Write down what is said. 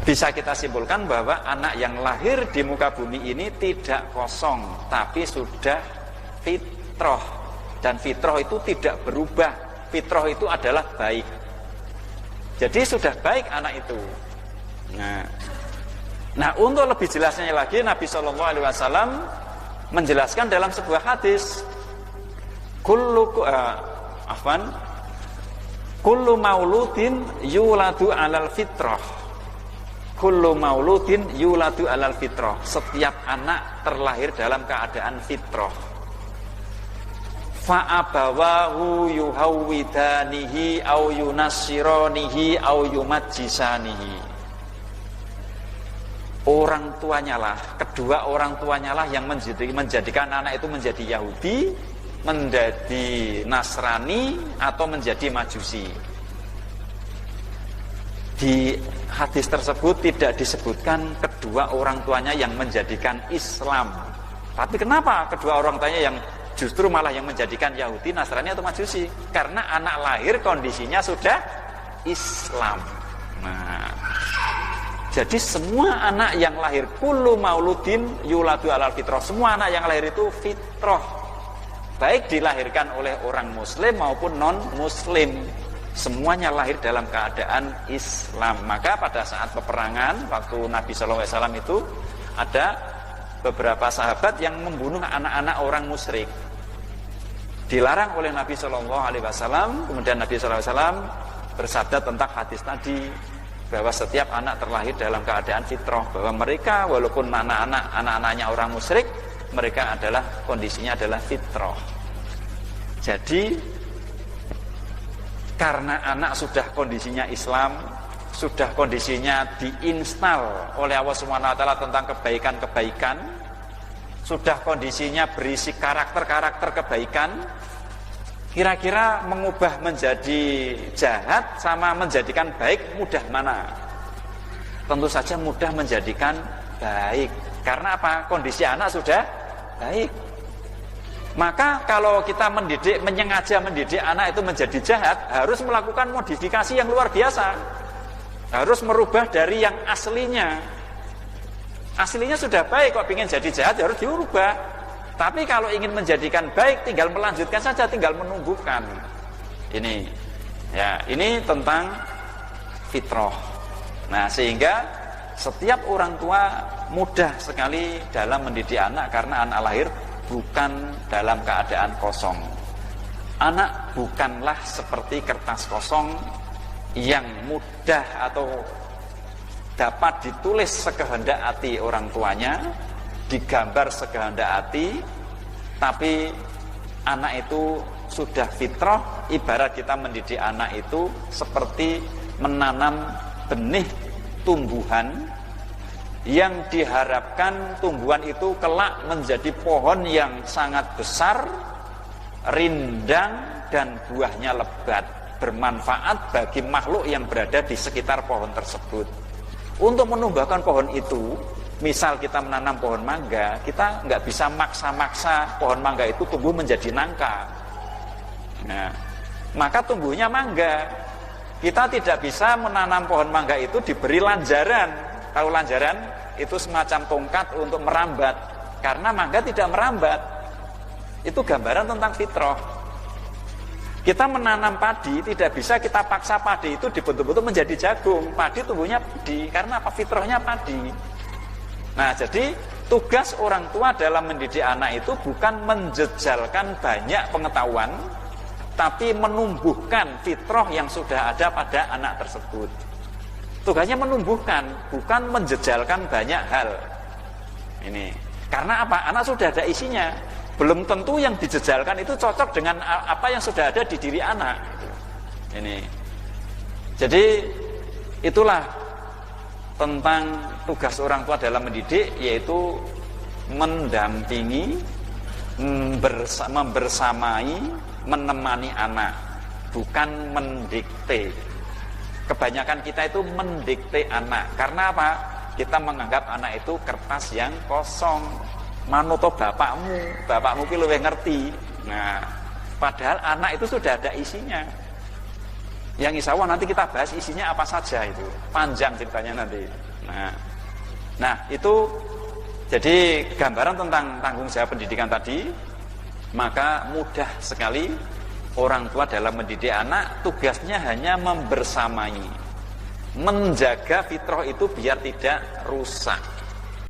bisa kita simpulkan bahwa anak yang lahir di muka bumi ini tidak kosong, tapi sudah fitrah. Dan fitrah itu tidak berubah. Fitrah itu adalah baik. Jadi sudah baik anak itu. Nah, untuk lebih jelasnya lagi, Nabi SAW menjelaskan dalam sebuah hadis, kullu mauludin yuladu alal fitrah. Kullu mauludin yuladu alal fitrah. Setiap anak terlahir dalam keadaan fitrah. Fa'abawahu yuhawwidanihi au yunassiranihi au yumajjisanihi. Orang tuanya lah, kedua orang tuanya lah yang menjadikan anak itu menjadi Yahudi, menjadi Nasrani, atau menjadi Majusi. Di hadis tersebut tidak disebutkan kedua orang tuanya yang menjadikan Islam. Tapi kenapa kedua orang tuanya yang justru malah yang menjadikan Yahudi, Nasrani, atau Majusi? Karena anak lahir kondisinya sudah Islam. Nah, jadi semua anak yang lahir, kullu mauludin yuladu alal fitrah, semua anak yang lahir itu fitrah, baik dilahirkan oleh orang muslim maupun non muslim, semuanya lahir dalam keadaan Islam. Maka pada saat peperangan waktu Nabi SAW itu ada beberapa sahabat yang membunuh anak-anak orang musyrik, dilarang oleh Nabi SAW. Kemudian Nabi SAW bersabda tentang hadis tadi, bahwa setiap anak terlahir dalam keadaan fitrah, bahwa mereka walaupun anak-anaknya orang musyrik, mereka adalah kondisinya adalah fitrah. Jadi karena anak sudah kondisinya Islam, sudah kondisinya diinstal oleh Allah SWT tentang kebaikan-kebaikan, sudah kondisinya berisi karakter-karakter kebaikan, kira-kira mengubah menjadi jahat sama menjadikan baik mudah mana? Tentu saja mudah menjadikan baik. Karena apa? Kondisi anak sudah baik. Maka kalau kita menyengaja mendidik anak itu menjadi jahat, harus melakukan modifikasi yang luar biasa. Harus merubah dari yang aslinya. Aslinya sudah baik, kok ingin jadi jahat harus diubah. Tapi kalau ingin menjadikan baik, tinggal melanjutkan saja, tinggal menumbuhkan. Ini tentang fitrah. Nah, sehingga setiap orang tua mudah sekali dalam mendidik anak, karena anak lahir bukan dalam keadaan kosong. Anak bukanlah seperti kertas kosong yang mudah atau dapat ditulis sekehendak hati orang tuanya, digambar sekehendak hati. Tapi anak itu sudah fitrah. Ibarat kita mendidik anak itu seperti menanam benih tumbuhan yang diharapkan tumbuhan itu kelak menjadi pohon yang sangat besar, rindang, dan buahnya lebat, bermanfaat bagi makhluk yang berada di sekitar pohon tersebut. Untuk menumbuhkan pohon itu, misal kita menanam pohon mangga, kita nggak bisa maksa-maksa pohon mangga itu tumbuh menjadi nangka. Nah, maka tumbuhnya mangga. Kita tidak bisa menanam pohon mangga itu diberi lanjaran. Tahu lanjaran? Itu semacam tongkat untuk merambat. Karena mangga tidak merambat. Itu gambaran tentang fitrah. Kita menanam padi, tidak bisa kita paksa padi itu dibentuk-bentuk menjadi jagung. Padi tumbuhnya padi, karena apa? Fitrahnya padi. Nah, jadi tugas orang tua dalam mendidik anak itu bukan menjejalkan banyak pengetahuan, tapi menumbuhkan fitrah yang sudah ada pada anak tersebut. Tugasnya menumbuhkan, bukan menjejalkan banyak hal. Ini karena apa? Anak sudah ada isinya. Belum tentu yang dijejalkan itu cocok dengan apa yang sudah ada di diri anak. Ini. Jadi itulah tentang tugas orang tua dalam mendidik, yaitu mendampingi, membersamai, menemani anak, bukan mendikte. Kebanyakan kita itu mendikte anak. Karena apa? Kita menganggap anak itu kertas yang kosong. Manuto bapakmu ki luwih ngerti. Nah, padahal anak itu sudah ada isinya. Yang insya Allah nanti kita bahas isinya apa saja itu. Panjang ceritanya nanti. Nah, itu jadi gambaran tentang tanggung jawab pendidikan tadi. Maka mudah sekali orang tua dalam mendidik anak, tugasnya hanya membersamai, menjaga fitrah itu biar tidak rusak.